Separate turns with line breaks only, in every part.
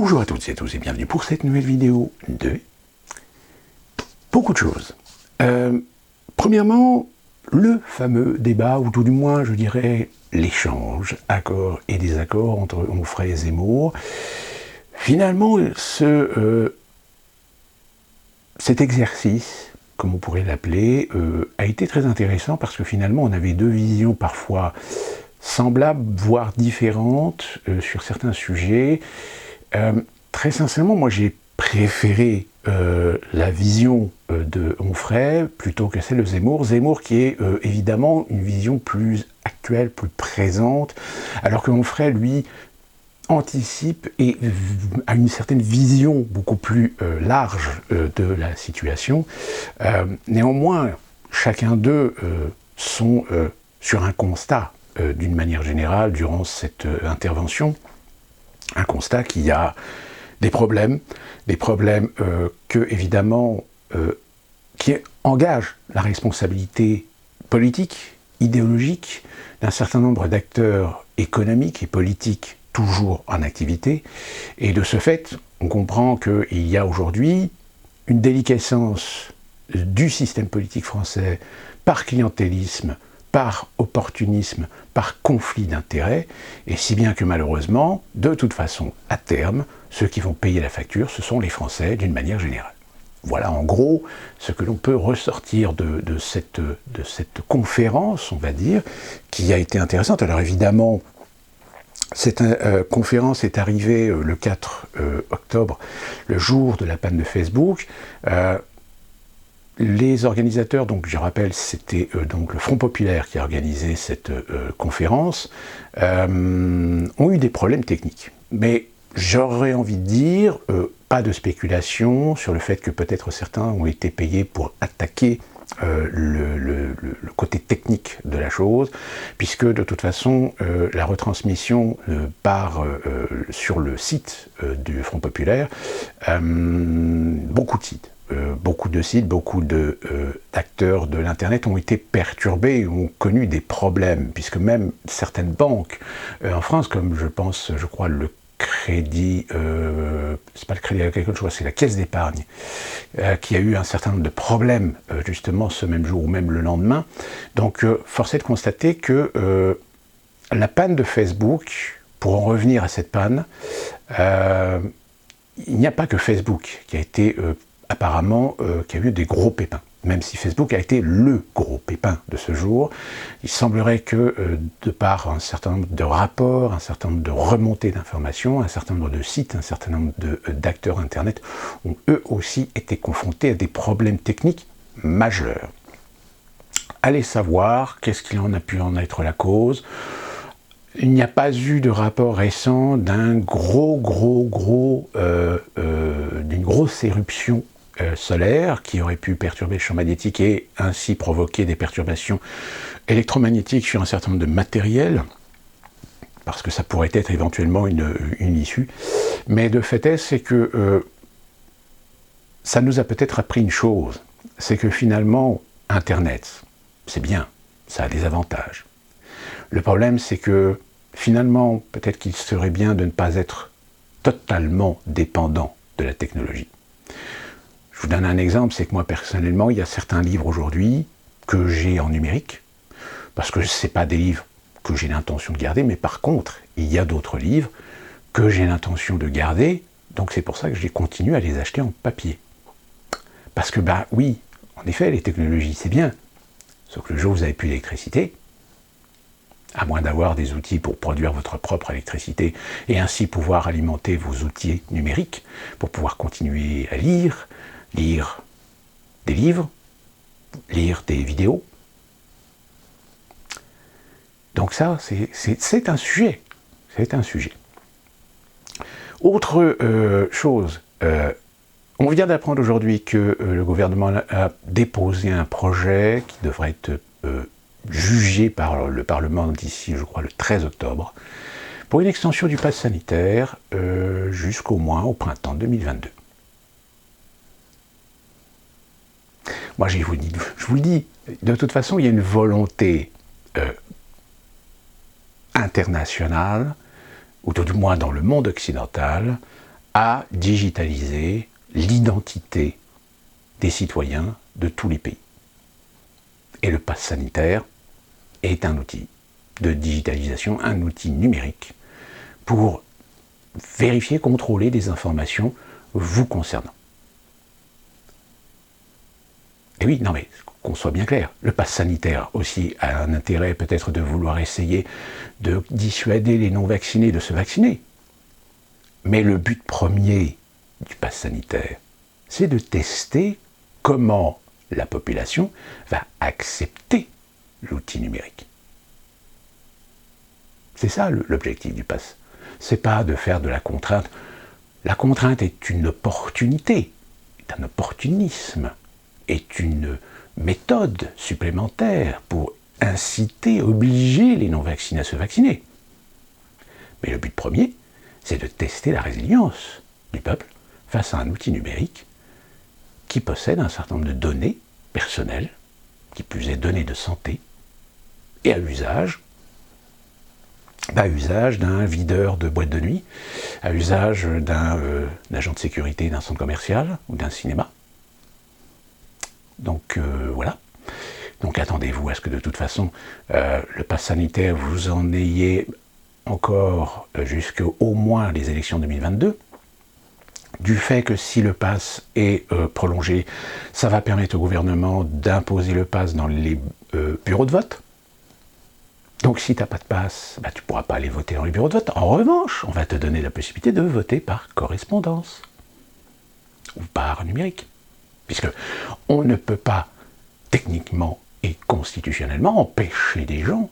Bonjour à toutes et à tous et bienvenue pour cette nouvelle vidéo de beaucoup de choses. Premièrement, le fameux débat, ou tout du moins je dirais l'échange, accords et désaccords entre Onfray et Zemmour. Finalement, cet exercice, comme on pourrait l'appeler, a été très intéressant parce que finalement on avait deux visions parfois semblables, voire différentes sur certains sujets. Très sincèrement, moi j'ai préféré la vision de Onfray plutôt que celle de Zemmour. Zemmour qui est évidemment une vision plus actuelle, plus présente, alors que Onfray, lui, anticipe et a une certaine vision beaucoup plus large de la situation. Néanmoins, chacun d'eux sont sur un constat d'une manière générale durant cette intervention. Un constat qu'il y a des problèmes que, évidemment, qui engagent la responsabilité politique, idéologique, d'un certain nombre d'acteurs économiques et politiques toujours en activité. Et de ce fait, on comprend qu'il y a aujourd'hui une déliquescence du système politique français par clientélisme, par opportunisme, par conflit d'intérêts, et si bien que malheureusement, de toute façon, à terme, ceux qui vont payer la facture, ce sont les Français d'une manière générale. Voilà en gros ce que l'on peut ressortir de cette conférence, on va dire, qui a été intéressante. Alors évidemment, cette conférence est arrivée le 4 octobre, le jour de la panne de Facebook. Les organisateurs, donc je rappelle, c'était donc le Front Populaire qui a organisé cette conférence, ont eu des problèmes techniques. Mais j'aurais envie de dire, pas de spéculation sur le fait que peut-être certains ont été payés pour attaquer le côté technique de la chose, puisque de toute façon, la retransmission part sur le site du Front Populaire, beaucoup de sites, beaucoup d'acteurs de l'Internet ont été perturbés et ont connu des problèmes, puisque même certaines banques en France, comme je crois le Crédit, c'est pas le Crédit Agricole, je crois c'est la Caisse d'épargne, qui a eu un certain nombre de problèmes justement ce même jour ou même le lendemain. Donc force est de constater que la panne de Facebook, pour en revenir à cette panne, il n'y a pas que Facebook qui a été apparemment, qui a eu des gros pépins. Même si Facebook a été le gros pépin de ce jour, il semblerait que, de par un certain nombre de rapports, un certain nombre de remontées d'informations, un certain nombre de sites, un certain nombre d'acteurs Internet ont eux aussi été confrontés à des problèmes techniques majeurs. Allez savoir qu'est-ce qu'il en a pu en être la cause. Il n'y a pas eu de rapport récent d'une grosse éruption solaire qui aurait pu perturber le champ magnétique et ainsi provoquer des perturbations électromagnétiques sur un certain nombre de matériels, parce que ça pourrait être éventuellement une issue. Mais de fait est, c'est que ça nous a peut-être appris une chose, c'est que finalement, Internet, c'est bien, ça a des avantages. Le problème, c'est que finalement, peut-être qu'il serait bien de ne pas être totalement dépendant de la technologie. Je vous donne un exemple, c'est que moi personnellement, il y a certains livres aujourd'hui que j'ai en numérique, parce que ce n'est pas des livres que j'ai l'intention de garder, mais par contre, il y a d'autres livres que j'ai l'intention de garder, donc c'est pour ça que je continue à les acheter en papier. Parce que, bah oui, en effet, les technologies, c'est bien, sauf que le jour où vous n'avez plus d'électricité, à moins d'avoir des outils pour produire votre propre électricité et ainsi pouvoir alimenter vos outils numériques pour pouvoir continuer à lire des livres, lire des vidéos. Donc ça, c'est un sujet. C'est un sujet. Autre chose, on vient d'apprendre aujourd'hui que le gouvernement a déposé un projet qui devrait être jugé par le Parlement d'ici, je crois, le 13 octobre, pour une extension du pass sanitaire jusqu'au moins au printemps 2022. Moi, je vous le dis, de toute façon, il y a une volonté internationale, ou tout du moins dans le monde occidental, à digitaliser l'identité des citoyens de tous les pays. Et le pass sanitaire est un outil de digitalisation, un outil numérique pour vérifier, contrôler des informations vous concernant. Et oui, non mais, qu'on soit bien clair, le pass sanitaire aussi a un intérêt peut-être de vouloir essayer de dissuader les non-vaccinés de se vacciner. Mais le but premier du pass sanitaire, c'est de tester comment la population va accepter l'outil numérique. C'est ça l'objectif du pass. C'est pas de faire de la contrainte. La contrainte est une opportunité, est un opportunisme, est une méthode supplémentaire pour inciter, obliger les non-vaccinés à se vacciner. Mais le but premier, c'est de tester la résilience du peuple face à un outil numérique qui possède un certain nombre de données personnelles, qui plus est données de santé, et à usage d'un videur de boîte de nuit, à usage d'un agent de sécurité d'un centre commercial ou d'un cinéma. Donc voilà. Donc attendez-vous à ce que de toute façon, le pass sanitaire, vous en ayez encore jusqu'au moins les élections 2022. Du fait que si le pass est prolongé, ça va permettre au gouvernement d'imposer le pass dans les bureaux de vote. Donc si tu n'as pas de pass, tu ne pourras pas aller voter dans les bureaux de vote. En revanche, on va te donner la possibilité de voter par correspondance ou par numérique. Puisque on ne peut pas techniquement et constitutionnellement empêcher des gens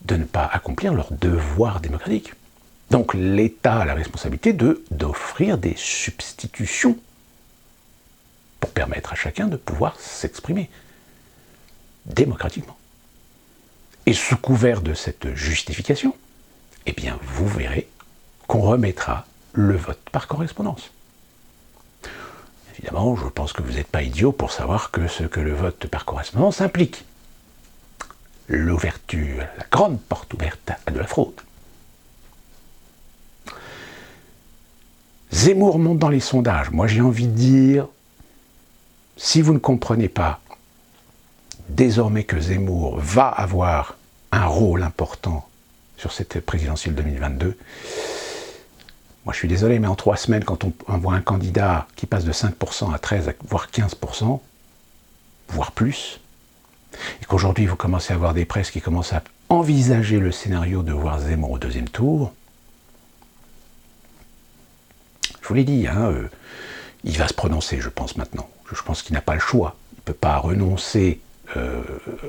de ne pas accomplir leur devoir démocratique. Donc l'État a la responsabilité d'offrir des substitutions pour permettre à chacun de pouvoir s'exprimer démocratiquement. Et sous couvert de cette justification, eh bien vous verrez qu'on remettra le vote par correspondance. Évidemment, je pense que vous n'êtes pas idiot pour savoir que ce que le vote par correspondance implique. L'ouverture, la grande porte ouverte à de la fraude. Zemmour monte dans les sondages. Moi, j'ai envie de dire, si vous ne comprenez pas désormais que Zemmour va avoir un rôle important sur cette présidentielle 2022, moi je suis désolé, mais en 3 semaines, quand on voit un candidat qui passe de 5% à 13%, voire 15%, voire plus, et qu'aujourd'hui vous commencez à avoir des presses qui commencent à envisager le scénario de voir Zemmour au 2e tour, je vous l'ai dit, il va se prononcer, je pense maintenant. Je pense qu'il n'a pas le choix. Il ne peut pas renoncer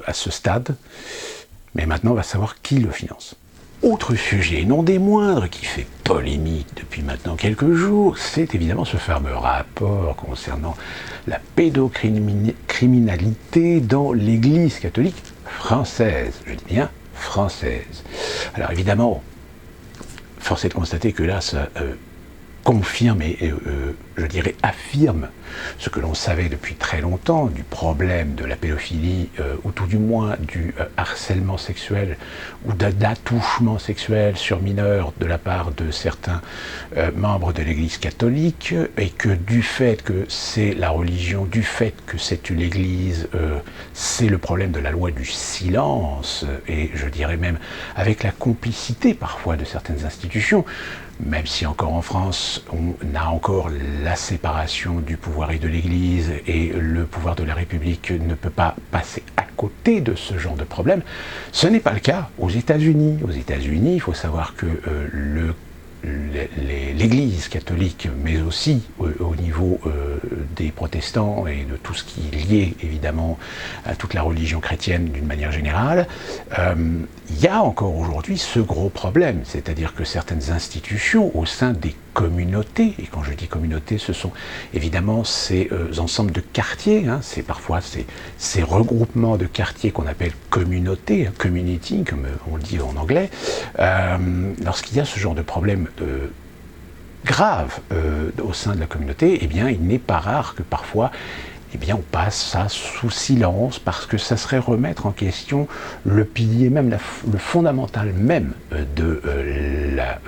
à ce stade, mais maintenant on va savoir qui le finance. Autre sujet, non des moindres, qui fait polémique depuis maintenant quelques jours, c'est évidemment ce fameux rapport concernant la pédocriminalité dans l'Église catholique française. Je dis bien française. Alors évidemment, force est de constater que là, ça confirme et je dirais affirme ce que l'on savait depuis très longtemps du problème de la pédophilie ou tout du moins du harcèlement sexuel ou d'attouchement sexuel sur mineurs de la part de certains membres de l'Église catholique, et que du fait que c'est la religion, du fait que c'est une Église, c'est le problème de la loi du silence, et je dirais même avec la complicité parfois de certaines institutions, même si encore en France, on a encore la séparation du pouvoir et de l'Église, et le pouvoir de la République ne peut pas passer à côté de ce genre de problème. Ce n'est pas le cas aux États-Unis. Aux États-Unis, il faut savoir que l'Église catholique, mais aussi au niveau des protestants et de tout ce qui est lié évidemment à toute la religion chrétienne d'une manière générale, il y a encore aujourd'hui ce gros problème, c'est-à-dire que certaines institutions au sein des communautés, et quand je dis communauté, ce sont évidemment ces ensembles de quartiers, c'est parfois ces regroupements de quartiers qu'on appelle communautés, community, comme on le dit en anglais, lorsqu'il y a ce genre de problème grave au sein de la communauté, eh bien il n'est pas rare que parfois eh bien on passe ça sous silence parce que ça serait remettre en question le pilier même, le fondamental même de la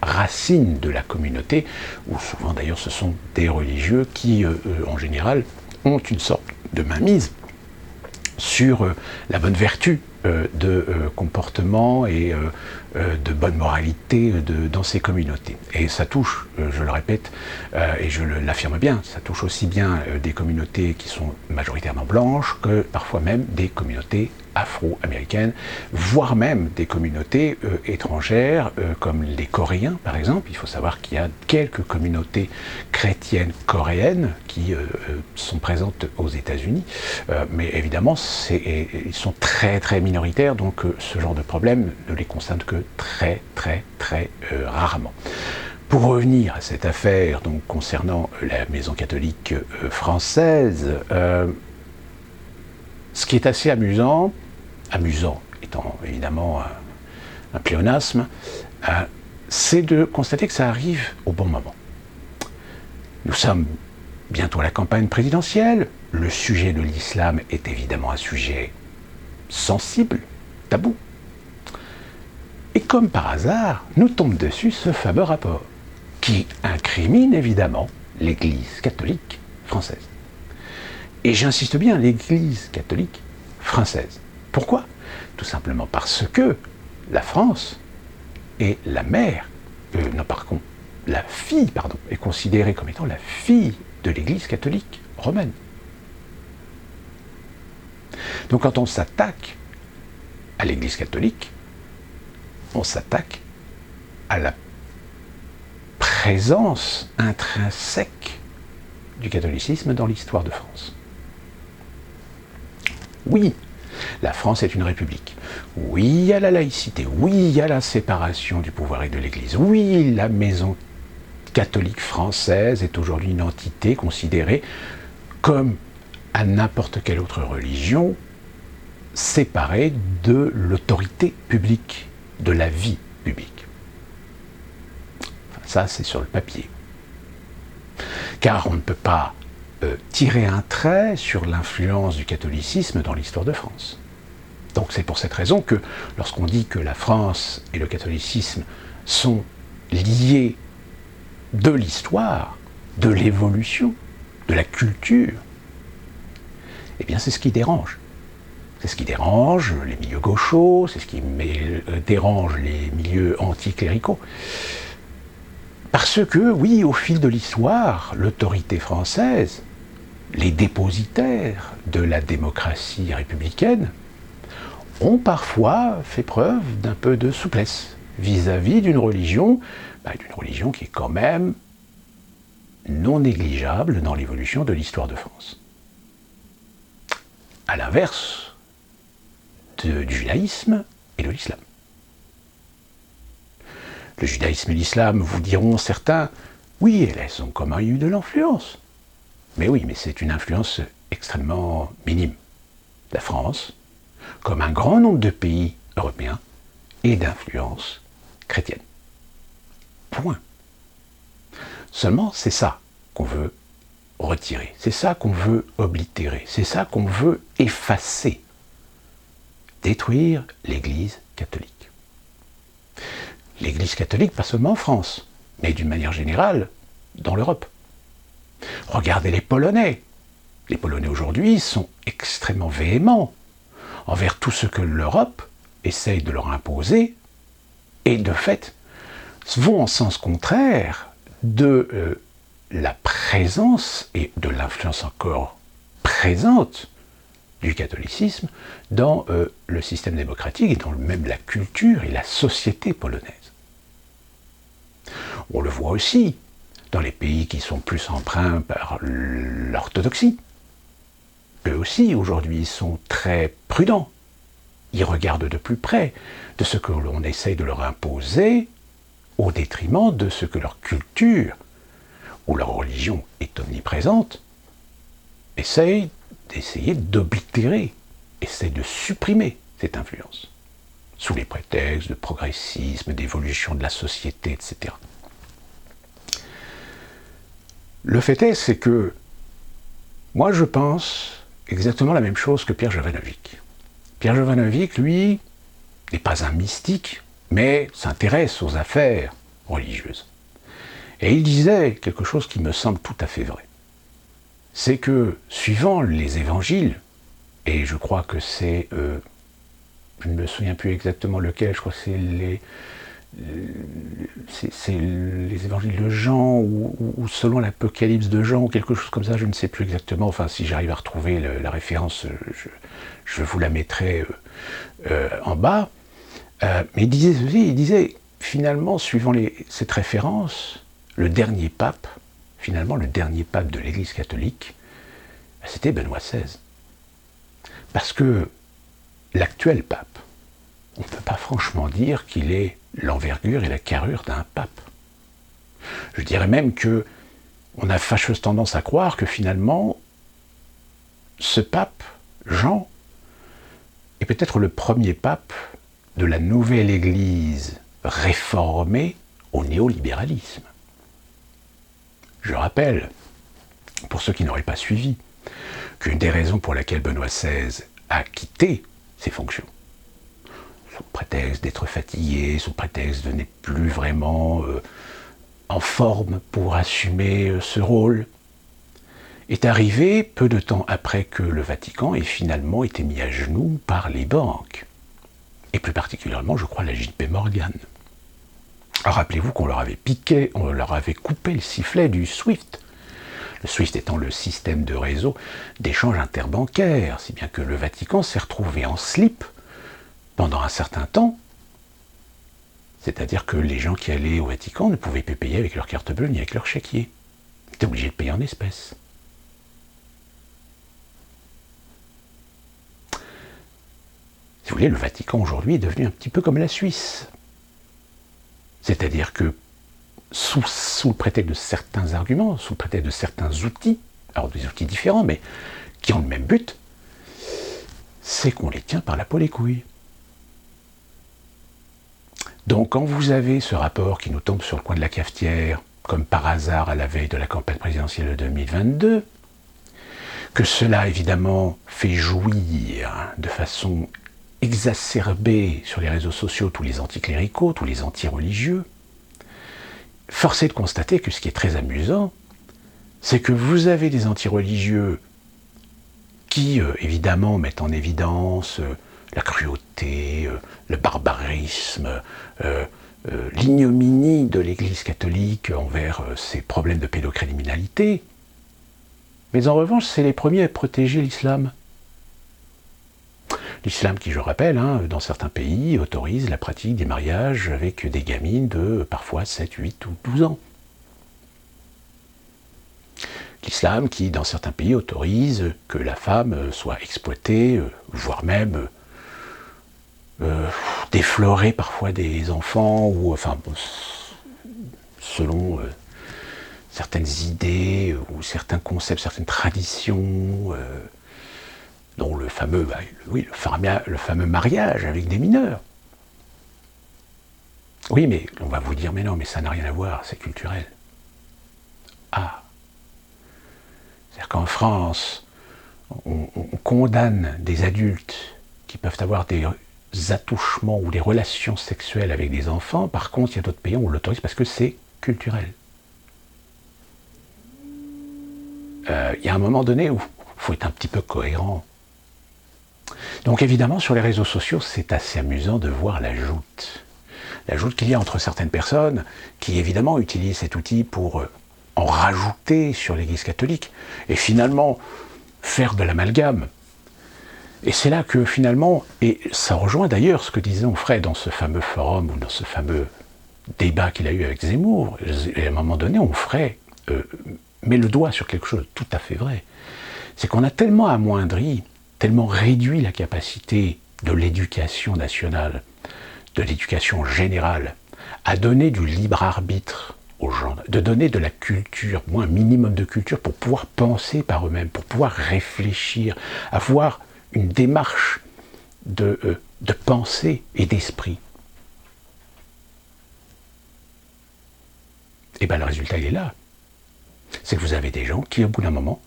racine de la communauté, où souvent d'ailleurs ce sont des religieux qui en général ont une sorte de mainmise sur la bonne vertu de comportement et de bonne moralité dans ces communautés. Et ça touche, je le répète, et je l'affirme bien, ça touche aussi bien des communautés qui sont majoritairement blanches que parfois même des communautés afro-américaines, voire même des communautés étrangères, comme les Coréens par exemple. Il faut savoir qu'il y a quelques communautés chrétiennes coréennes qui sont présentes aux États-Unis, mais évidemment ils sont très très minoritaires, donc ce genre de problème ne les concerne que très rarement. Pour revenir à cette affaire donc, concernant la maison catholique française, ce qui est assez amusant étant évidemment un pléonasme, c'est de constater que ça arrive au bon moment. Nous sommes bientôt à la campagne présidentielle, le sujet de l'islam est évidemment un sujet sensible, tabou. Et comme par hasard, nous tombe dessus ce fameux rapport, qui incrimine évidemment l'Église catholique française. Et j'insiste bien, l'Église catholique française. Pourquoi ? Tout simplement parce que la France est la mère, la fille, est considérée comme étant la fille de l'Église catholique romaine. Donc quand on s'attaque à l'Église catholique, on s'attaque à la présence intrinsèque du catholicisme dans l'histoire de France. Oui, la France est une république. Oui, il y a la laïcité. Oui, il y a la séparation du pouvoir et de l'Église. Oui, la maison catholique française est aujourd'hui une entité considérée comme à n'importe quelle autre religion, séparée de l'autorité publique, de la vie publique. Enfin, ça, c'est sur le papier. Car on ne peut pas tirer un trait sur l'influence du catholicisme dans l'histoire de France. Donc c'est pour cette raison que lorsqu'on dit que la France et le catholicisme sont liés de l'histoire, de l'évolution, de la culture, eh bien c'est ce qui dérange. C'est ce qui dérange les milieux gauchos, c'est ce qui dérange les milieux anticléricaux. Parce que, oui, au fil de l'histoire, l'autorité française, les dépositaires de la démocratie républicaine, ont parfois fait preuve d'un peu de souplesse vis-à-vis d'une religion qui est quand même non négligeable dans l'évolution de l'histoire de France. À l'inverse du judaïsme et de l'islam. Le judaïsme et l'islam, vous diront certains, oui, elles ont quand même eu de l'influence. Mais oui, mais c'est une influence extrêmement minime. La France, comme un grand nombre de pays européens, est d'influence chrétienne. Point. Seulement, c'est ça qu'on veut retirer, c'est ça qu'on veut oblitérer, c'est ça qu'on veut effacer. Détruire l'Église catholique. L'Église catholique, pas seulement en France, mais d'une manière générale, dans l'Europe. Regardez les Polonais. Les Polonais aujourd'hui sont extrêmement véhéments envers tout ce que l'Europe essaye de leur imposer et de fait vont en sens contraire de la présence et de l'influence encore présente du catholicisme dans le système démocratique et dans même la culture et la société polonaise. On le voit aussi dans les pays qui sont plus empreints par l'orthodoxie. Eux aussi, aujourd'hui, sont très prudents. Ils regardent de plus près de ce que l'on essaye de leur imposer au détriment de ce que leur culture ou leur religion est omniprésente, essayent d'oblitérer, essayent de supprimer cette influence, sous les prétextes de progressisme, d'évolution de la société, etc. Le fait est, c'est que Moi, je pense exactement la même chose que Pierre Jovanovic. Pierre Jovanovic, lui, n'est pas un mystique, mais s'intéresse aux affaires religieuses. Et il disait quelque chose qui me semble tout à fait vrai. C'est que, suivant les évangiles, et je crois que c'est, je ne me souviens plus exactement lequel, je crois que c'est les évangiles de Jean, ou selon l'Apocalypse de Jean, ou quelque chose comme ça, je ne sais plus exactement, enfin si j'arrive à retrouver la référence, je vous la mettrai en bas. Mais il disait ceci, il disait, finalement, suivant cette référence, le dernier pape, finalement le dernier pape de l'Église catholique, c'était Benoît XVI. Parce que l'actuel pape, on ne peut pas franchement dire qu'il ait l'envergure et la carrure d'un pape. Je dirais même que on a fâcheuse tendance à croire que finalement, ce pape, Jean, est peut-être le premier pape de la nouvelle Église réformée au néolibéralisme. Je rappelle, pour ceux qui n'auraient pas suivi, qu'une des raisons pour laquelle Benoît XVI a quitté ses fonctions, sous prétexte d'être fatigué, sous prétexte de n'être plus vraiment en forme pour assumer ce rôle, est arrivé peu de temps après que le Vatican ait finalement été mis à genoux par les banques. Et plus particulièrement, je crois, la JP Morgan. Alors rappelez-vous qu'on leur avait piqué, on leur avait coupé le sifflet du SWIFT. Le SWIFT étant le système de réseau d'échange interbancaire, si bien que le Vatican s'est retrouvé en slip pendant un certain temps. C'est-à-dire que les gens qui allaient au Vatican ne pouvaient plus payer avec leur carte bleue ni avec leur chéquier. Ils étaient obligés de payer en espèces. Si vous voulez, le Vatican aujourd'hui est devenu un petit peu comme la Suisse. C'est-à-dire que sous le prétexte de certains arguments, sous le prétexte de certains outils, alors des outils différents, mais qui ont le même but, c'est qu'on les tient par la peau les couilles. Donc quand vous avez ce rapport qui nous tombe sur le coin de la cafetière, comme par hasard à la veille de la campagne présidentielle de 2022, que cela évidemment fait jouir de façon exacerbée sur les réseaux sociaux tous les anticléricaux, tous les anti-religieux, force est de constater que ce qui est très amusant, c'est que vous avez des anti-religieux qui, évidemment, mettent en évidence la cruauté, le barbarisme, l'ignominie de l'Église catholique envers ses problèmes de pédocriminalité. Mais en revanche, c'est les premiers à protéger l'islam. L'islam qui, je rappelle, dans certains pays, autorise la pratique des mariages avec des gamines de parfois 7, 8 ou 12 ans. L'islam qui, dans certains pays, autorise que la femme soit exploitée, voire même déflorer parfois des enfants, ou enfin, selon certaines idées, ou certains concepts, certaines traditions, dont le fameux, le fameux mariage avec des mineurs. Oui, mais on va vous dire, mais non, mais ça n'a rien à voir, c'est culturel. Ah. C'est-à-dire qu'en France, on condamne des adultes qui peuvent avoir des attouchements ou des relations sexuelles avec des enfants. Par contre, il y a d'autres pays où on l'autorise parce que c'est culturel. Il y a un moment donné où il faut être un petit peu cohérent. Donc évidemment, sur les réseaux sociaux, c'est assez amusant de voir la joute. La joute qu'il y a entre certaines personnes qui évidemment utilisent cet outil pour en rajouter sur l'Église catholique et finalement faire de l'amalgame. Et c'est là que finalement, et ça rejoint d'ailleurs ce que disait Onfray dans ce fameux forum ou dans ce fameux débat qu'il a eu avec Zemmour, et à un moment donné, Onfray met le doigt sur quelque chose de tout à fait vrai. C'est qu'on a tellement amoindri, tellement réduit la capacité de l'éducation nationale, de l'éducation générale, à donner du libre arbitre aux gens, de donner de la culture, moins un minimum de culture pour pouvoir penser par eux-mêmes, pour pouvoir réfléchir, avoir une démarche de pensée et d'esprit. Et bien le résultat il est là. C'est que vous avez des gens qui au bout d'un moment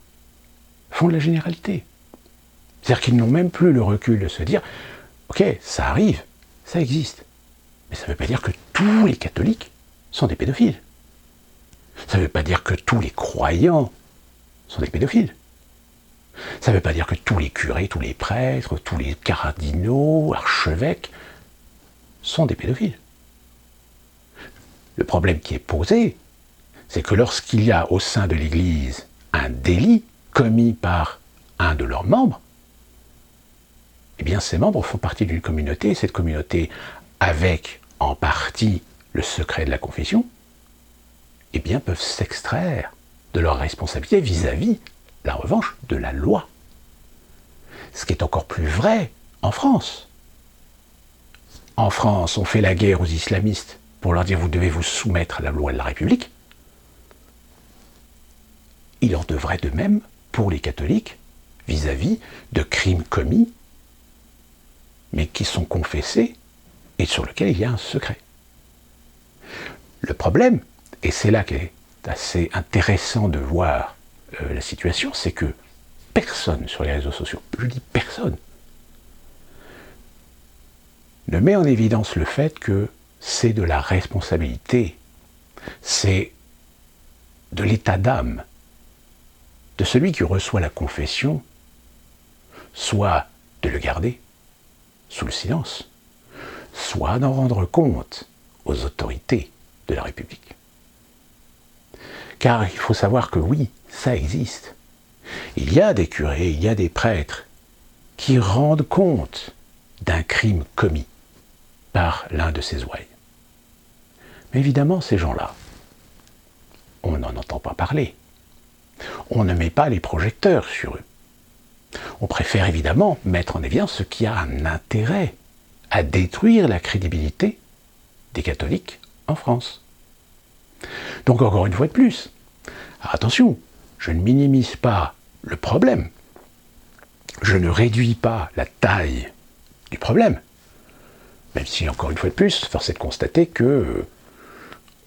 font de la généralité. C'est-à-dire qu'ils n'ont même plus le recul de se dire « Ok, ça arrive, ça existe. » Mais ça ne veut pas dire que tous les catholiques sont des pédophiles. Ça ne veut pas dire que tous les croyants sont des pédophiles. Ça ne veut pas dire que tous les curés, tous les prêtres, tous les cardinaux, archevêques sont des pédophiles. Le problème qui est posé, c'est que lorsqu'il y a au sein de l'Église un délit commis par un de leurs membres, eh bien ces membres font partie d'une communauté, et cette communauté, avec en partie le secret de la confession, eh bien peuvent s'extraire de leur responsabilité vis-à-vis, la revanche, de la loi. Ce qui est encore plus vrai en France. En France, on fait la guerre aux islamistes pour leur dire « vous devez vous soumettre à la loi de la République ». Il en devrait de même pour les catholiques vis-à-vis de crimes commis, mais qui sont confessés et sur lesquels il y a un secret. Le problème, et c'est là qu'est assez intéressant de voir la situation, c'est que personne sur les réseaux sociaux, je dis personne, ne met en évidence le fait que c'est de la responsabilité, c'est de l'état d'âme de celui qui reçoit la confession, soit de le garder sous le silence, soit d'en rendre compte aux autorités de la République. Car il faut savoir que oui, ça existe. Il y a des curés, il y a des prêtres qui rendent compte d'un crime commis par l'un de ces ouailles. Mais évidemment, ces gens-là, on n'en entend pas parler. On ne met pas les projecteurs sur eux. On préfère évidemment mettre en évidence ce qui a un intérêt à détruire la crédibilité des catholiques en France. Donc encore une fois de plus, attention, je ne minimise pas le problème. Je ne réduis pas la taille du problème. Même si, encore une fois de plus, force est de constater que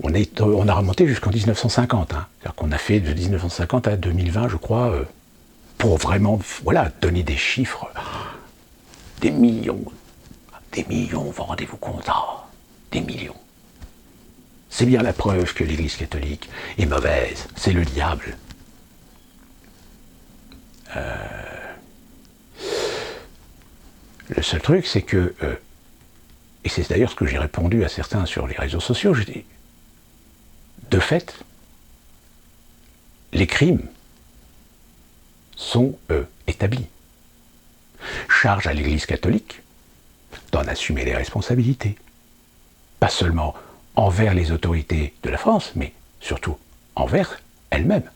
on a remonté jusqu'en 1950. C'est-à-dire qu'on a fait de 1950 à 2020, je crois, pour vraiment donner des chiffres. Des millions, vous rendez-vous compte, des millions. C'est bien la preuve que l'Église catholique est mauvaise, c'est le diable. Le seul truc, c'est que, et c'est d'ailleurs ce que j'ai répondu à certains sur les réseaux sociaux, j'ai dit, de fait, les crimes sont établis. Charge à l'Église catholique d'en assumer les responsabilités. Pas seulement envers les autorités de la France, mais surtout envers elle-même.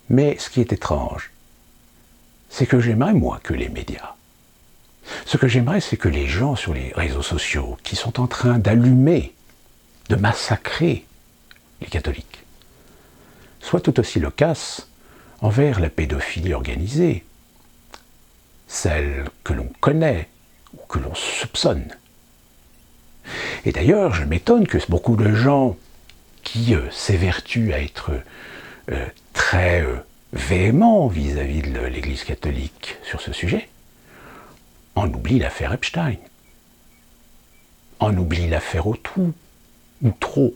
Mais ce qui est étrange, c'est que j'aimerais, moi, que les médias, ce que j'aimerais, c'est que les gens sur les réseaux sociaux qui sont en train d'allumer, de massacrer les catholiques, soient tout aussi loquaces envers la pédophilie organisée, celle que l'on connaît ou que l'on soupçonne. Et d'ailleurs, je m'étonne que beaucoup de gens qui s'évertuent à être très véhéments vis-à-vis de l'Église catholique sur ce sujet, en oublient l'affaire Epstein, en oublient l'affaire Autrou, ou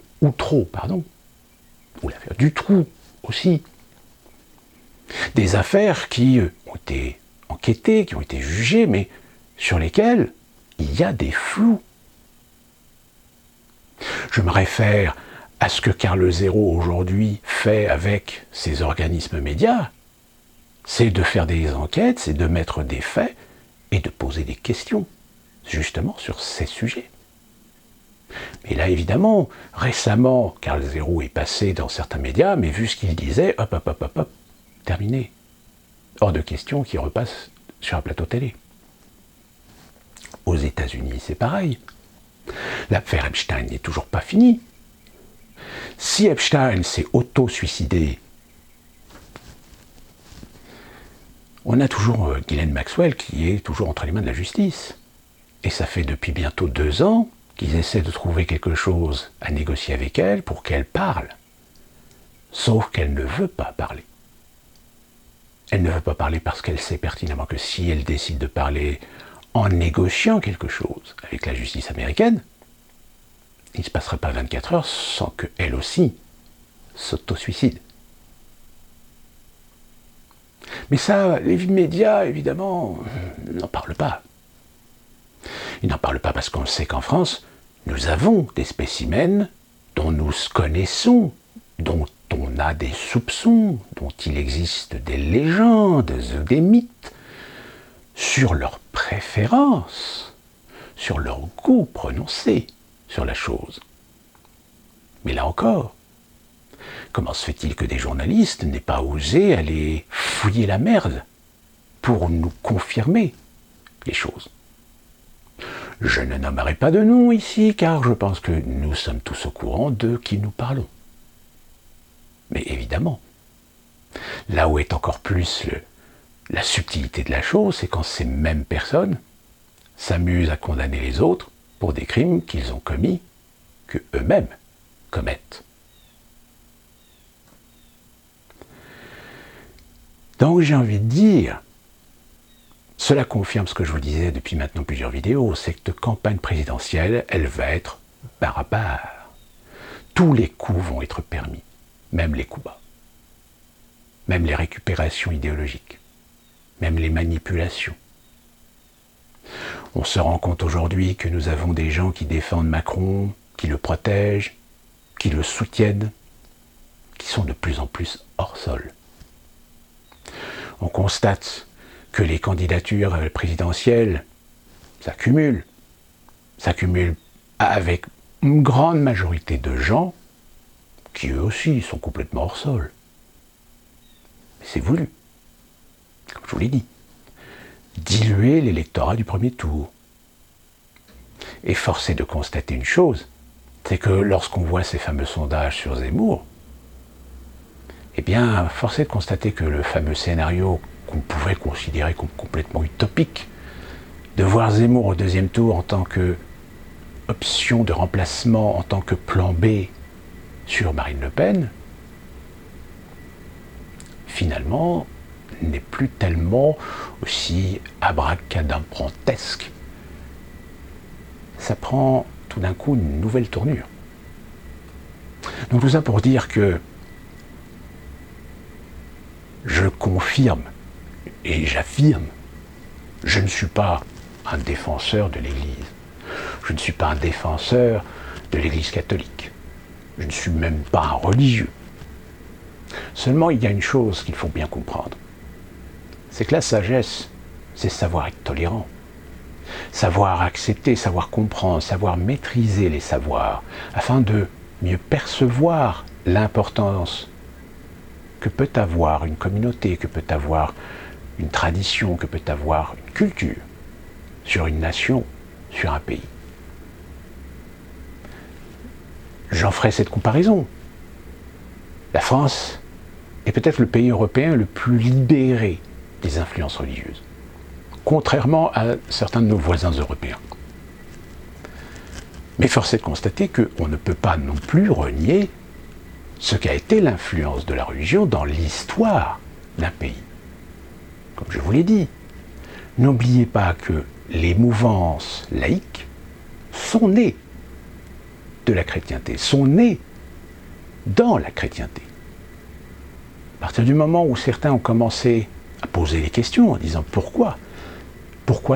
l'affaire Dutroux aussi. Des affaires qui ont été enquêtées, qui ont été jugées, mais sur lesquelles il y a des flous. Je me réfère à ce que Carl Zéro aujourd'hui fait avec ses organismes médias, c'est de faire des enquêtes, c'est de mettre des faits et de poser des questions, justement sur ces sujets. Mais là, évidemment, récemment, Carl Zéro est passé dans certains médias, mais vu ce qu'il disait, hop, terminé. Hors de question qu'il repasse sur un plateau télé. Aux États-Unis, c'est pareil. L'affaire Epstein n'est toujours pas finie. Si Epstein s'est auto-suicidé, on a toujours Ghislaine Maxwell qui est toujours entre les mains de la justice. Et ça fait depuis bientôt 2 ans qu'ils essaient de trouver quelque chose à négocier avec elle pour qu'elle parle. Sauf qu'elle ne veut pas parler. Elle ne veut pas parler parce qu'elle sait pertinemment que si elle décide de parler en négociant quelque chose avec la justice américaine, il ne se passera pas 24 heures sans qu'elle aussi s'auto-suicide. Mais ça, les médias, évidemment, n'en parlent pas. Ils n'en parlent pas parce qu'on sait qu'en France, nous avons des spécimens dont nous connaissons, dont on a des soupçons, dont il existe des légendes ou des mythes sur leurs préférences, sur leur goût prononcé sur la chose. Mais là encore, comment se fait-il que des journalistes n'aient pas osé aller fouiller la merde pour nous confirmer les choses? Je ne nommerai pas de nom ici, car je pense que nous sommes tous au courant de qui nous parlons. Mais évidemment, là où est encore plus la subtilité de la chose, c'est quand ces mêmes personnes s'amusent à condamner les autres pour des crimes qu'ils ont commis, que eux-mêmes commettent. Donc j'ai envie de dire, cela confirme ce que je vous disais depuis maintenant plusieurs vidéos, cette campagne présidentielle, elle va être barbare. Tous les coups vont être permis, même les coups bas, même les récupérations idéologiques, même les manipulations. On se rend compte aujourd'hui que nous avons des gens qui défendent Macron, qui le protègent, qui le soutiennent, qui sont de plus en plus hors sol. On constate que les candidatures présidentielles s'accumulent avec une grande majorité de gens qui eux aussi sont complètement hors sol. Mais c'est voulu, comme je vous l'ai dit. Diluer l'électorat du premier tour. Et force est de constater une chose, c'est que lorsqu'on voit ces fameux sondages sur Zemmour, eh bien, force est de constater que le fameux scénario qu'on pourrait considérer comme complètement utopique, de voir Zemmour au deuxième tour en tant que option de remplacement, en tant que plan B sur Marine Le Pen, finalement, n'est plus tellement aussi abracadabrantesque. Ça prend tout d'un coup une nouvelle tournure. Donc tout ça pour dire que je confirme et j'affirme, je ne suis pas un défenseur de l'Église. Je ne suis pas un défenseur de l'Église catholique. Je ne suis même pas un religieux. Seulement, il y a une chose qu'il faut bien comprendre. C'est que la sagesse, c'est savoir être tolérant. Savoir accepter, savoir comprendre, savoir maîtriser les savoirs, afin de mieux percevoir l'importance que peut avoir une communauté, que peut avoir une tradition, que peut avoir une culture sur une nation, sur un pays. J'en ferai cette comparaison. La France est peut-être le pays européen le plus libéré des influences religieuses, contrairement à certains de nos voisins européens. Mais force est de constater qu'on ne peut pas non plus renier ce qu'a été l'influence de la religion dans l'histoire d'un pays. Comme je vous l'ai dit, n'oubliez pas que les mouvances laïques sont nées de la chrétienté, sont nées dans la chrétienté. À partir du moment où certains ont commencé à poser des questions en disant pourquoi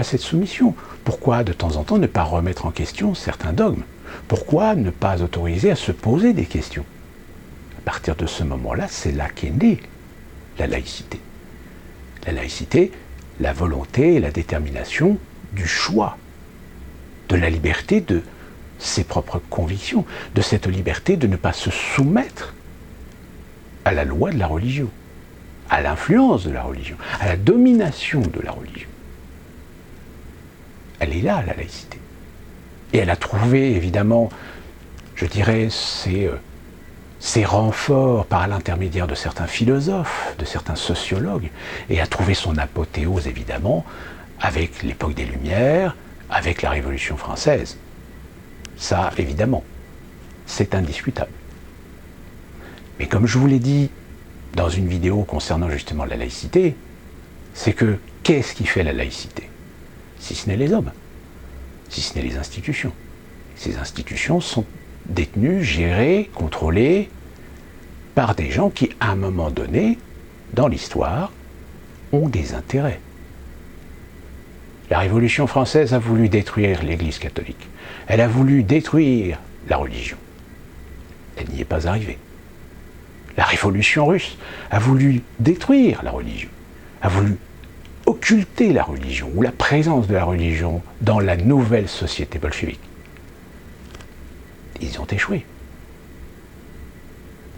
cette soumission? Pourquoi de temps en temps ne pas remettre en question certains dogmes? Pourquoi ne pas autoriser à se poser des questions? À partir de ce moment-là, c'est là qu'est née la laïcité. La laïcité, la volonté et la détermination du choix, de la liberté de ses propres convictions, de cette liberté de ne pas se soumettre à la loi de la religion, à l'influence de la religion, à la domination de la religion. Elle est là, la laïcité. Et elle a trouvé, évidemment, je dirais, ses renforts par l'intermédiaire de certains philosophes, de certains sociologues, et a trouvé son apothéose, évidemment, avec l'époque des Lumières, avec la Révolution française. Ça, évidemment, c'est indiscutable. Mais comme je vous l'ai dit dans une vidéo concernant justement la laïcité, c'est que qu'est-ce qui fait la laïcité? Si ce n'est les hommes, si ce n'est les institutions. Ces institutions sont détenues, gérées, contrôlées par des gens qui, à un moment donné, dans l'histoire, ont des intérêts. La Révolution française a voulu détruire l'Église catholique. Elle a voulu détruire la religion. Elle n'y est pas arrivée. La Révolution russe a voulu détruire la religion, a voulu occulter la religion ou la présence de la religion dans la nouvelle société bolchevique. Ils ont échoué.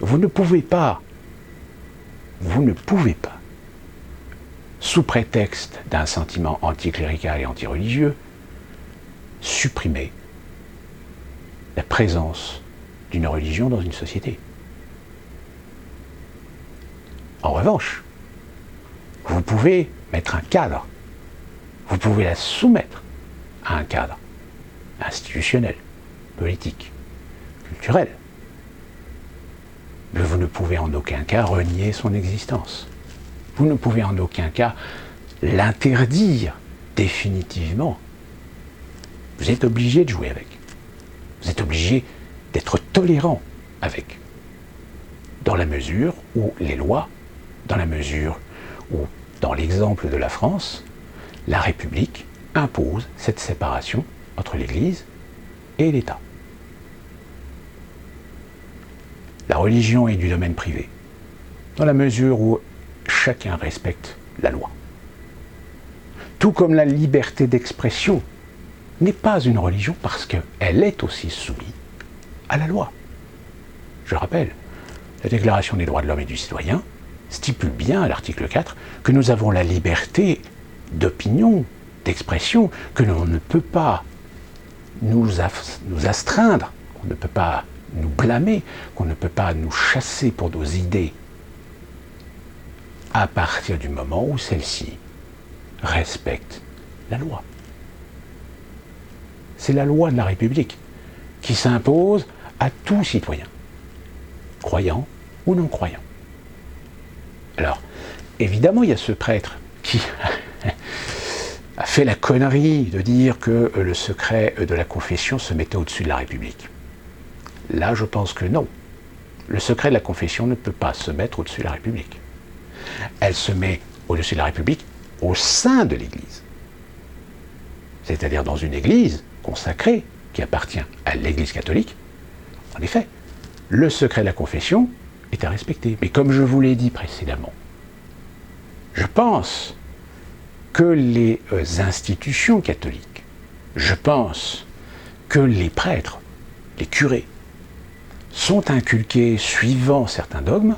Vous ne pouvez pas, sous prétexte d'un sentiment anticlérical et antireligieux, supprimer la présence d'une religion dans une société. En revanche, vous pouvez mettre un cadre, vous pouvez la soumettre à un cadre institutionnel, politique, culturel. Mais vous ne pouvez en aucun cas renier son existence. Vous ne pouvez en aucun cas l'interdire définitivement. Vous êtes obligé de jouer avec. Vous êtes obligé d'être tolérant avec. Dans la mesure où les lois, dans la mesure où, dans l'exemple de la France, la République impose cette séparation entre l'Église et l'État. La religion est du domaine privé, dans la mesure où chacun respecte la loi. Tout comme la liberté d'expression n'est pas une religion parce qu'elle est aussi soumise à la loi. Je rappelle, la Déclaration des droits de l'homme et du citoyen stipule bien à l'article 4 que nous avons la liberté d'opinion, d'expression, que l'on ne peut pas nous astreindre, on ne peut pas nous blâmer, qu'on ne peut pas nous chasser pour nos idées à partir du moment où celle-ci respecte la loi. C'est la loi de la République qui s'impose à tout citoyen, croyant ou non croyant. Alors, évidemment, il y a ce prêtre qui a fait la connerie de dire que le secret de la confession se mettait au-dessus de la République. Là, je pense que non. Le secret de la confession ne peut pas se mettre au-dessus de la République. Elle se met au-dessus de la République au sein de l'Église. C'est-à-dire dans une Église consacrée qui appartient à l'Église catholique. En effet, le secret de la confession est à respecter. Mais comme je vous l'ai dit précédemment, je pense que les institutions catholiques, je pense que les prêtres, les curés, sont inculqués, suivant certains dogmes,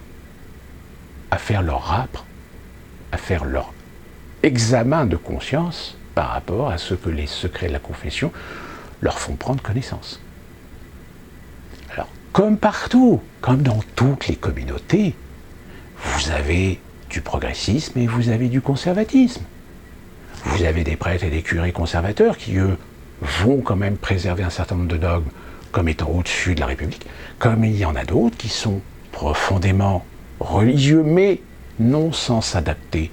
à faire leur râpre, à faire leur examen de conscience par rapport à ce que les secrets de la confession leur font prendre connaissance. Alors, comme partout, comme dans toutes les communautés, vous avez du progressisme et vous avez du conservatisme. Vous avez des prêtres et des curés conservateurs qui, eux, vont quand même préserver un certain nombre de dogmes comme étant au-dessus de la République, comme il y en a d'autres qui sont profondément religieux, mais non sans s'adapter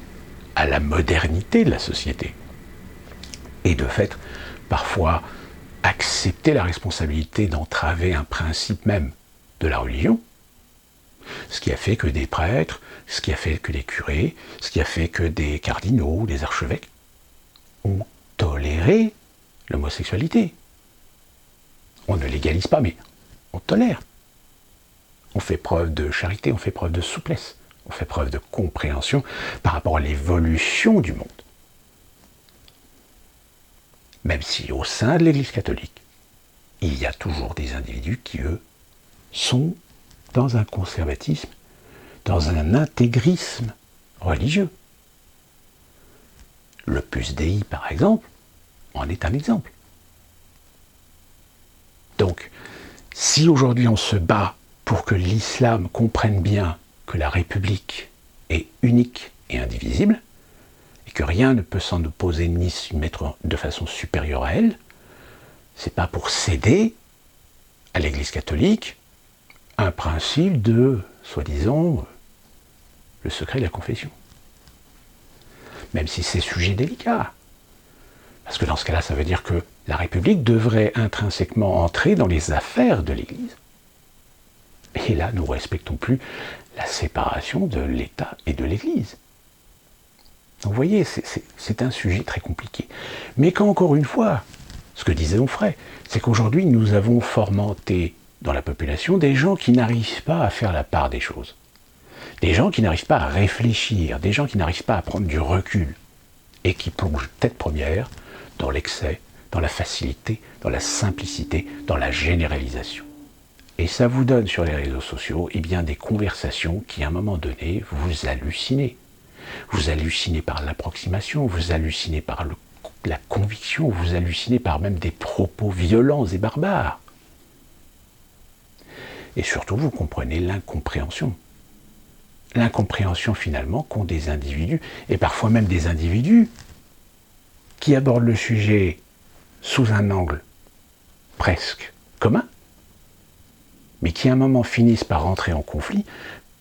à la modernité de la société. Et de fait, parfois, accepter la responsabilité d'entraver un principe même de la religion, ce qui a fait que des prêtres, ce qui a fait que des curés, ce qui a fait que des cardinaux, des archevêques ont toléré l'homosexualité. On ne légalise pas, mais on tolère. On fait preuve de charité, on fait preuve de souplesse, on fait preuve de compréhension par rapport à l'évolution du monde. Même si au sein de l'Église catholique, il y a toujours des individus qui, eux, sont dans un conservatisme, dans un intégrisme religieux. L'Opus Dei, par exemple, en est un exemple. Donc, si aujourd'hui on se bat pour que l'islam comprenne bien que la République est unique et indivisible, et que rien ne peut s'en opposer ni se mettre de façon supérieure à elle, c'est pas pour céder à l'Église catholique un principe de soi-disant, le secret de la confession. Même si c'est sujet délicat. Parce que dans ce cas-là, ça veut dire que la République devrait intrinsèquement entrer dans les affaires de l'Église. Et là, nous ne respectons plus la séparation de l'État et de l'Église. Donc vous voyez, c'est un sujet très compliqué. Mais qu'encore une fois, ce que disait Onfray, c'est qu'aujourd'hui, nous avons fomenté dans la population des gens qui n'arrivent pas à faire la part des choses. Des gens qui n'arrivent pas à réfléchir, des gens qui n'arrivent pas à prendre du recul et qui plongent tête première dans l'excès, dans la facilité, dans la simplicité, dans la généralisation. Et ça vous donne sur les réseaux sociaux des conversations qui, à un moment donné, vous hallucinez. Vous hallucinez par l'approximation, vous hallucinez par la conviction, vous hallucinez par même des propos violents et barbares. Et surtout, vous comprenez l'incompréhension. L'incompréhension, finalement, qu'ont des individus, et parfois même des individus, qui abordent le sujet sous un angle presque commun, mais qui à un moment finissent par rentrer en conflit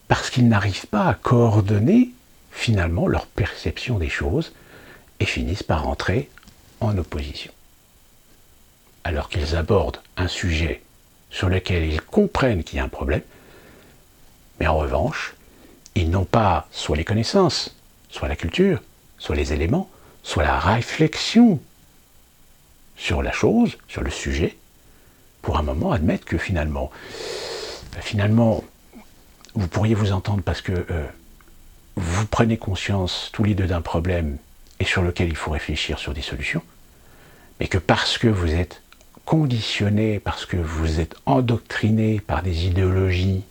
parce qu'ils n'arrivent pas à coordonner finalement leur perception des choses et finissent par rentrer en opposition. Alors qu'ils abordent un sujet sur lequel ils comprennent qu'il y a un problème, mais en revanche, ils n'ont pas soit les connaissances, soit la culture, soit les éléments, soit la réflexion sur la chose, sur le sujet, pour un moment admettre que finalement, vous pourriez vous entendre parce que vous prenez conscience tous les deux d'un problème et sur lequel il faut réfléchir sur des solutions, mais que parce que vous êtes conditionné, parce que vous êtes endoctriné par des idéologies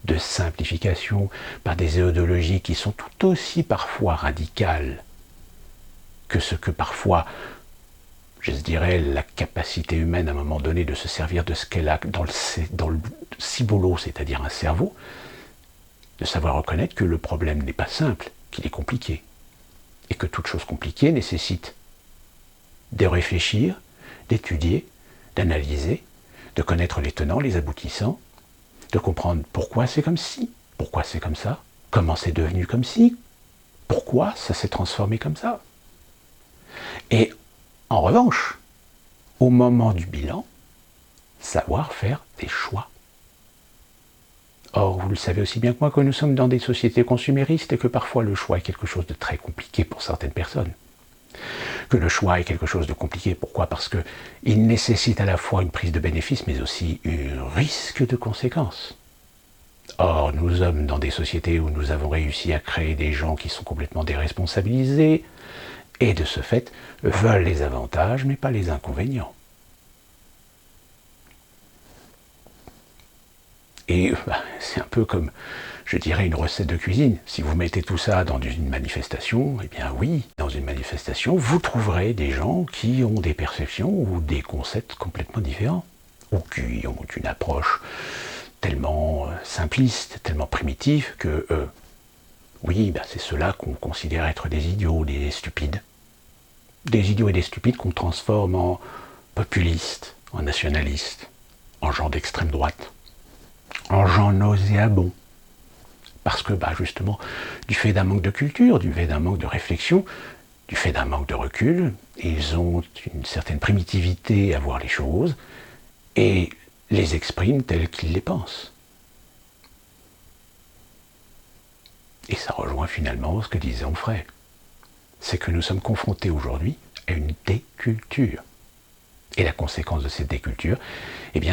de simplification, par des idéologies qui sont tout aussi parfois radicales que ce que parfois, je dirais, la capacité humaine à un moment donné de se servir de ce qu'elle a dans le cibolo, c'est-à-dire un cerveau, de savoir reconnaître que le problème n'est pas simple, qu'il est compliqué, et que toute chose compliquée nécessite de réfléchir, d'étudier, d'analyser, de connaître les tenants, les aboutissants, de comprendre pourquoi c'est comme ci, pourquoi c'est comme ça, comment c'est devenu comme ci, pourquoi ça s'est transformé comme ça. Et en revanche, au moment du bilan, savoir faire des choix. Or, vous le savez aussi bien que moi que nous sommes dans des sociétés consuméristes et que parfois le choix est quelque chose de très compliqué pour certaines personnes. Que le choix est quelque chose de compliqué. Pourquoi ? Parce qu'il nécessite à la fois une prise de bénéfice, mais aussi un risque de conséquences. Or, nous sommes dans des sociétés où nous avons réussi à créer des gens qui sont complètement déresponsabilisés et de ce fait veulent les avantages, mais pas les inconvénients. Et c'est un peu comme, je dirais, une recette de cuisine. Si vous mettez tout ça dans une manifestation, eh bien oui, dans une manifestation, vous trouverez des gens qui ont des perceptions ou des concepts complètement différents, ou qui ont une approche tellement simpliste, tellement primitive que, oui, c'est ceux-là qu'on considère être des idiots, des stupides. Des idiots et des stupides qu'on transforme en populistes, en nationalistes, en gens d'extrême droite, en gens nauséabonds. Parce que, justement, du fait d'un manque de culture, du fait d'un manque de réflexion, du fait d'un manque de recul, ils ont une certaine primitivité à voir les choses et les expriment telles qu'ils les pensent. Et ça rejoint finalement ce que disait Onfray. C'est que nous sommes confrontés aujourd'hui à une déculture. Et la conséquence de cette déculture,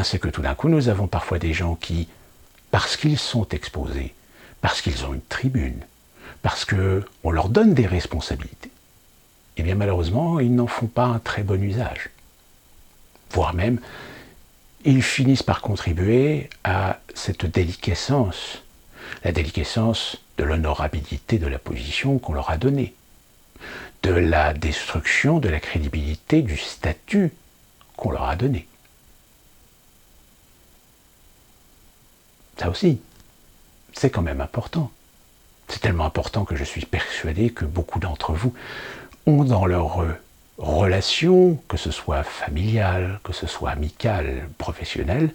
c'est que tout d'un coup, nous avons parfois des gens qui, parce qu'ils sont exposés, parce qu'ils ont une tribune, parce qu'on leur donne des responsabilités, malheureusement, ils n'en font pas un très bon usage. Voire même, ils finissent par contribuer à cette déliquescence, la déliquescence de l'honorabilité de la position qu'on leur a donnée, de la destruction de la crédibilité du statut qu'on leur a donné. Ça aussi, c'est quand même important. C'est tellement important que je suis persuadé que beaucoup d'entre vous ont dans leur relation, que ce soit familiale, que ce soit amicale, professionnelle,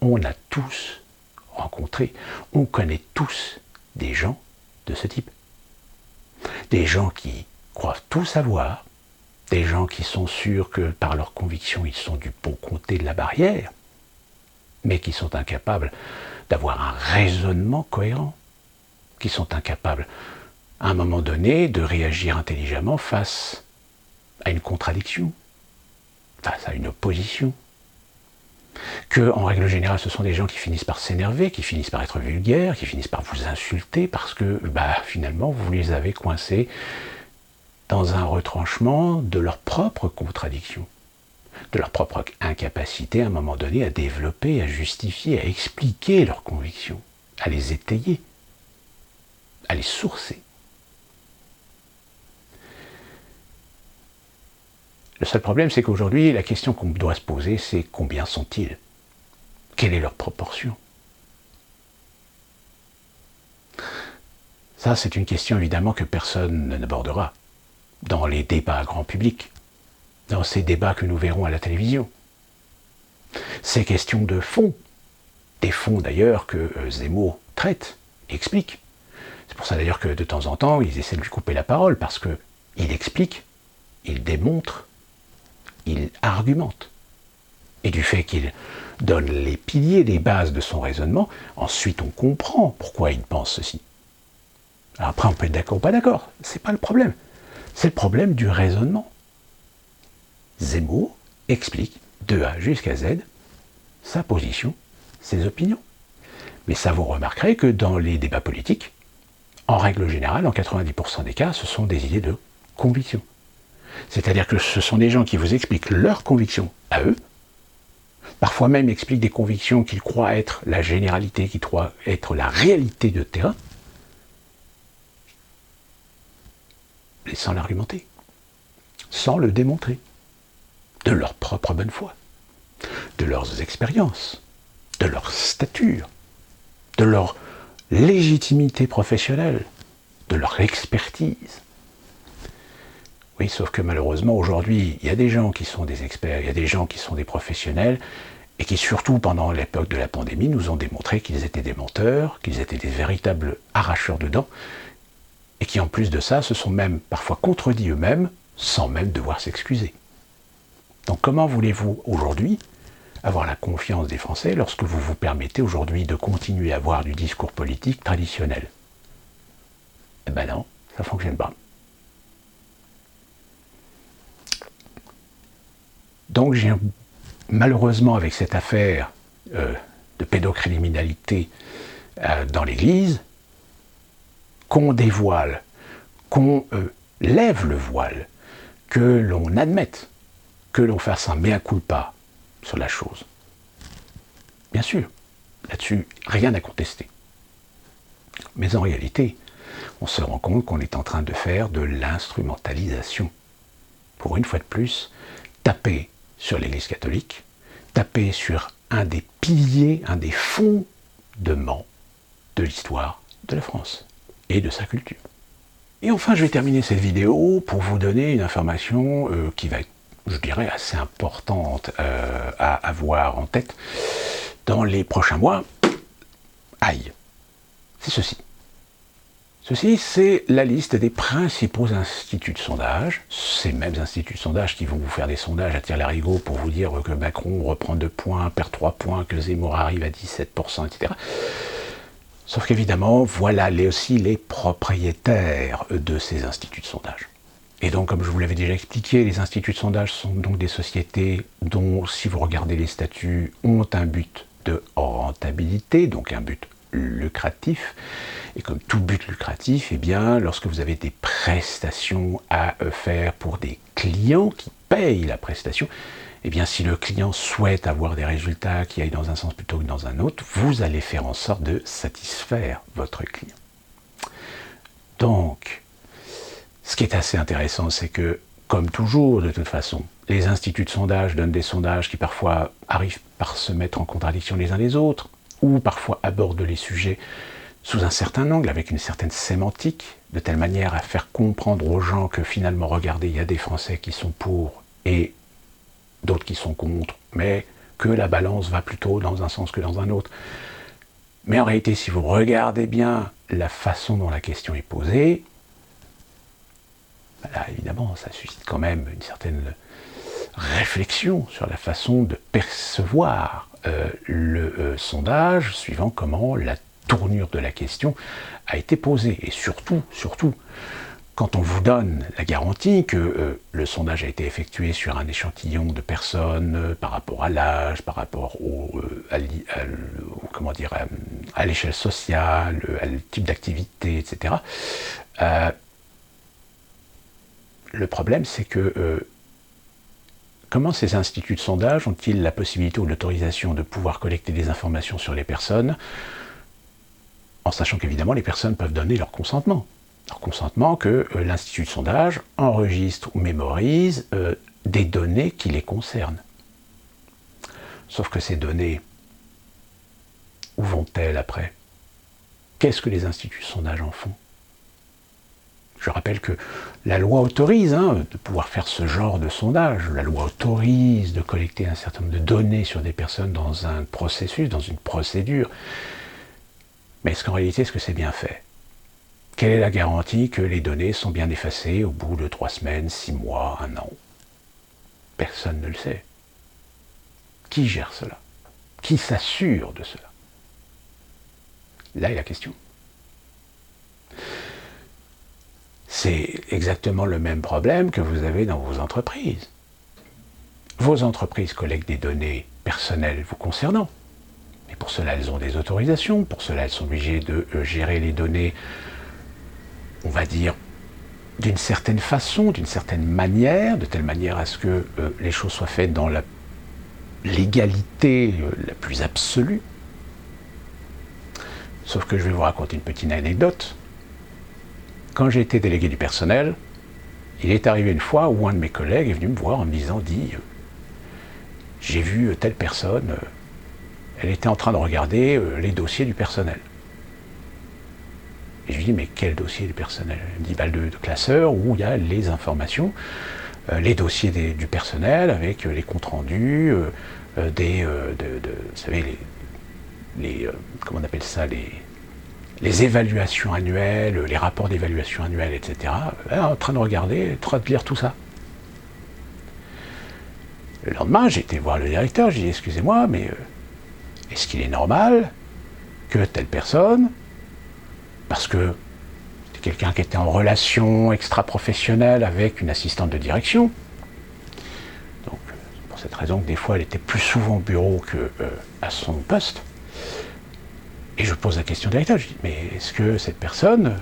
on a tous rencontrés, on connaît tous des gens de ce type. Des gens qui croient tout savoir, des gens qui sont sûrs que par leurs convictions ils sont du bon côté de la barrière, mais qui sont incapables d'avoir un raisonnement cohérent, qui sont incapables à un moment donné de réagir intelligemment face à une contradiction, face à une opposition. Que, en règle générale, ce sont des gens qui finissent par s'énerver, qui finissent par être vulgaires, qui finissent par vous insulter parce que, finalement, vous les avez coincés dans un retranchement de leur propre contradiction, de leur propre incapacité, à un moment donné, à développer, à justifier, à expliquer leurs convictions, à les étayer, à les sourcer. Le seul problème, c'est qu'aujourd'hui, la question qu'on doit se poser, c'est combien sont-ils? Quelle est leur proportion? Ça, c'est une question évidemment que personne n'abordera dans les débats grand public, dans ces débats que nous verrons à la télévision. Ces questions de fond, des fonds d'ailleurs que Zemmour traite, explique. C'est pour ça d'ailleurs que de temps en temps, ils essaient de lui couper la parole, parce qu'il explique, il démontre, il argumente. Et du fait qu'il donne les piliers, les bases de son raisonnement, ensuite on comprend pourquoi il pense ceci. Alors après, on peut être d'accord ou pas d'accord, c'est pas le problème. C'est le problème du raisonnement. Zemmour explique de A jusqu'à Z sa position, ses opinions. Mais ça, vous remarquerez que dans les débats politiques, en règle générale, en 90% des cas, ce sont des idées de conviction. C'est-à-dire que ce sont des gens qui vous expliquent leurs convictions à eux, parfois même expliquent des convictions qu'ils croient être la généralité, qu'ils croient être la réalité de terrain, mais sans l'argumenter, sans le démontrer, de leur propre bonne foi, de leurs expériences, de leur stature, de leur légitimité professionnelle, de leur expertise. Oui, sauf que malheureusement, aujourd'hui, il y a des gens qui sont des experts, il y a des gens qui sont des professionnels, et qui, surtout pendant l'époque de la pandémie, nous ont démontré qu'ils étaient des menteurs, qu'ils étaient des véritables arracheurs de dents, et qui, en plus de ça, se sont même parfois contredits eux-mêmes, sans même devoir s'excuser. Donc comment voulez-vous, aujourd'hui, avoir la confiance des Français lorsque vous vous permettez aujourd'hui de continuer à avoir du discours politique traditionnel? Eh ben non, ça ne fonctionne pas. Donc malheureusement, avec cette affaire de pédocriminalité dans l'Église, qu'on dévoile, qu'on lève le voile, que l'on admette, que l'on fasse un mea culpa sur la chose. Bien sûr, là-dessus, rien à contester. Mais en réalité, on se rend compte qu'on est en train de faire de l'instrumentalisation. Pour une fois de plus, taper sur l'Église catholique, taper sur un des piliers, un des fondements de l'histoire de la France et de sa culture. Et enfin, je vais terminer cette vidéo pour vous donner une information qui va être, je dirais, assez importante à avoir en tête dans les prochains mois. Aïe, c'est ceci. Ceci, c'est la liste des principaux instituts de sondage, ces mêmes instituts de sondage qui vont vous faire des sondages à tire-larigot pour vous dire que Macron reprend 2 points, perd 3 points, que Zemmour arrive à 17%, etc. Sauf qu'évidemment, voilà aussi les propriétaires de ces instituts de sondage. Et donc, comme je vous l'avais déjà expliqué, les instituts de sondage sont donc des sociétés dont, si vous regardez les statuts, ont un but de rentabilité, donc un but lucratif. Et comme tout but lucratif, eh bien, lorsque vous avez des prestations à faire pour des clients qui payent la prestation, eh bien, si le client souhaite avoir des résultats qui aillent dans un sens plutôt que dans un autre, vous allez faire en sorte de satisfaire votre client. Donc, ce qui est assez intéressant, c'est que, comme toujours, de toute façon, les instituts de sondage donnent des sondages qui parfois arrivent par se mettre en contradiction les uns les autres, ou parfois abordent les sujets sous un certain angle, avec une certaine sémantique, de telle manière à faire comprendre aux gens que finalement, regardez, il y a des Français qui sont pour et d'autres qui sont contre, mais que la balance va plutôt dans un sens que dans un autre. Mais en réalité, si vous regardez bien la façon dont la question est posée, là, évidemment, ça suscite quand même une certaine réflexion sur la façon de percevoir le sondage, suivant comment la tournure de la question a été posée. Et surtout, quand on vous donne la garantie que le sondage a été effectué sur un échantillon de personnes par rapport à l'âge, par rapport à l'échelle sociale, à le type d'activité, etc. Le problème, c'est que comment ces instituts de sondage ont-ils la possibilité ou l'autorisation de pouvoir collecter des informations sur les personnes, en sachant qu'évidemment les personnes peuvent donner leur consentement. Leur consentement que l'institut de sondage enregistre ou mémorise des données qui les concernent. Sauf que ces données, où vont-elles après? Qu'est-ce que les instituts de sondage en font? Je rappelle que la loi autorise de pouvoir faire ce genre de sondage. La loi autorise de collecter un certain nombre de données sur des personnes dans un processus, dans une procédure. Mais est-ce qu'en réalité, est-ce que c'est bien fait? Quelle est la garantie que les données sont bien effacées au bout de 3 semaines, 6 mois, 1 an? Personne ne le sait. Qui gère cela? Qui s'assure de cela? Là est la question. C'est exactement le même problème que vous avez dans vos entreprises. Vos entreprises collectent des données personnelles vous concernant. Mais pour cela, elles ont des autorisations. Pour cela, elles sont obligées de gérer les données, on va dire, d'une certaine façon, d'une certaine manière, de telle manière à ce que les choses soient faites dans la légalité la plus absolue. Sauf que je vais vous raconter une petite anecdote. Quand j'ai été délégué du personnel, il est arrivé une fois où un de mes collègues est venu me voir en me disant « J'ai vu telle personne, elle était en train de regarder les dossiers du personnel. » Et je lui dis « Mais quel dossier du personnel ?» Il me dit « Le classeur où il y a les informations, les dossiers du personnel avec les comptes rendus, vous savez, comment on appelle ça, les évaluations annuelles, les rapports d'évaluation annuelle, etc. En train de regarder, en train de lire tout ça. » Le lendemain, j'ai été voir le directeur, j'ai dit « Excusez-moi, mais est-ce qu'il est normal que telle personne, parce que c'était quelqu'un qui était en relation extra-professionnelle avec une assistante de direction, donc pour cette raison que des fois elle était plus souvent au bureau qu'à son poste, et je pose la question au directeur, je dis, mais est-ce que cette personne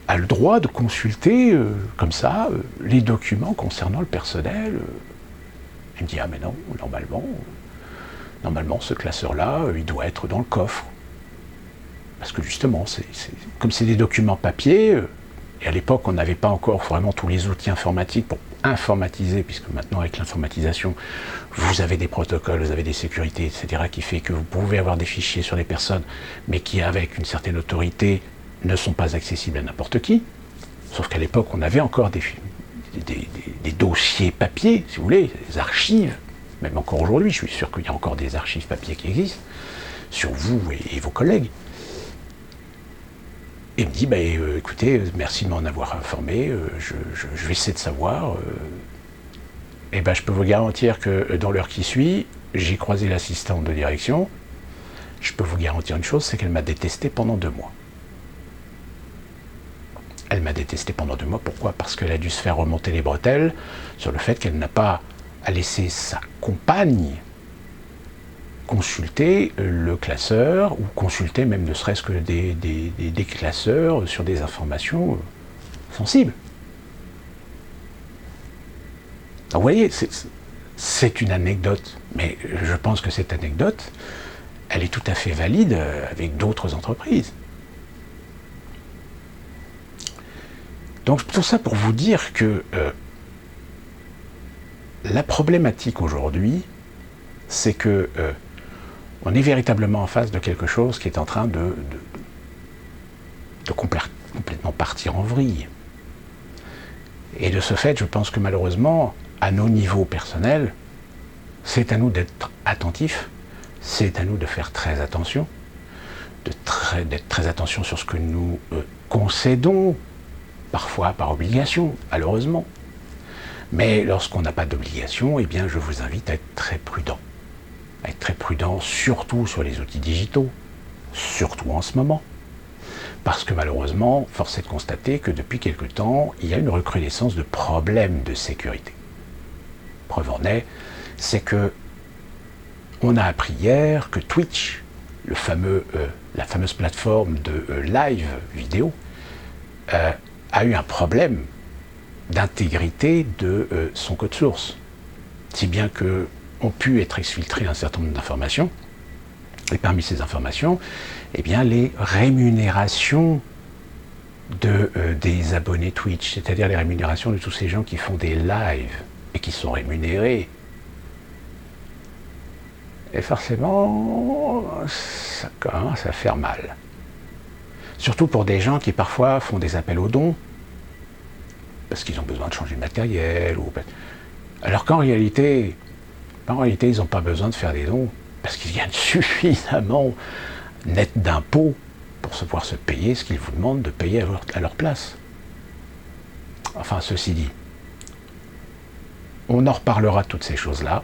a le droit de consulter comme ça les documents concernant le personnel? Il me dit, ah mais non, normalement ce classeur-là, il doit être dans le coffre. Parce que justement, comme c'est des documents papier, et à l'époque on n'avait pas encore vraiment tous les outils informatiques pour informatiser, puisque maintenant avec l'informatisation, vous avez des protocoles, vous avez des sécurités, etc., qui fait que vous pouvez avoir des fichiers sur les personnes, mais qui avec une certaine autorité ne sont pas accessibles à n'importe qui. Sauf qu'à l'époque, on avait encore des dossiers papier, si vous voulez, des archives, même encore aujourd'hui, je suis sûr qu'il y a encore des archives papier qui existent, sur vous et vos collègues. Et il me dit, écoutez, merci de m'en avoir informé, je vais essayer de savoir. Et je peux vous garantir que dans l'heure qui suit, j'ai croisé l'assistante de direction. Je peux vous garantir une chose, c'est qu'elle m'a détesté pendant 2 mois. Elle m'a détesté pendant 2 mois, pourquoi? Parce qu'elle a dû se faire remonter les bretelles sur le fait qu'elle n'a pas à laisser sa compagne consulter le classeur, ou consulter même ne serait-ce que des classeurs sur des informations sensibles. Donc vous voyez, c'est une anecdote, mais je pense que cette anecdote, elle est tout à fait valide avec d'autres entreprises. Donc tout ça pour vous dire que la problématique aujourd'hui, c'est que on est véritablement en face de quelque chose qui est en train de complètement partir en vrille. Et de ce fait, je pense que malheureusement, à nos niveaux personnels, c'est à nous d'être attentifs, c'est à nous de faire très attention. d'être très attention sur ce que nous concédons, parfois par obligation, malheureusement. Mais lorsqu'on n'a pas d'obligation, eh bien je vous invite à être très prudent. À être très prudent, surtout sur les outils digitaux, surtout en ce moment. Parce que malheureusement, force est de constater que depuis quelque temps, il y a une recrudescence de problèmes de sécurité. Preuve en est, c'est que on a appris hier que Twitch, la fameuse plateforme de live vidéo, a eu un problème d'intégrité de son code source. Si bien que ont pu être exfiltrées un certain nombre d'informations, et parmi ces informations, eh bien, les rémunérations des abonnés Twitch, c'est-à-dire les rémunérations de tous ces gens qui font des lives et qui sont rémunérés. Et forcément, ça commence à faire mal. Surtout pour des gens qui parfois font des appels aux dons, parce qu'ils ont besoin de changer de matériel, alors qu'en réalité, ils n'ont pas besoin de faire des dons, parce qu'ils gagnent suffisamment net d'impôts pour pouvoir se payer ce qu'ils vous demandent de payer à leur place. Enfin, ceci dit, on en reparlera de toutes ces choses-là.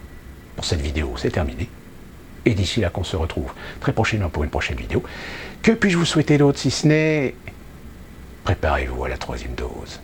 Pour cette vidéo, c'est terminé. Et d'ici là qu'on se retrouve très prochainement pour une prochaine vidéo. Que puis-je vous souhaiter d'autre si ce n'est... Préparez-vous à la 3e dose.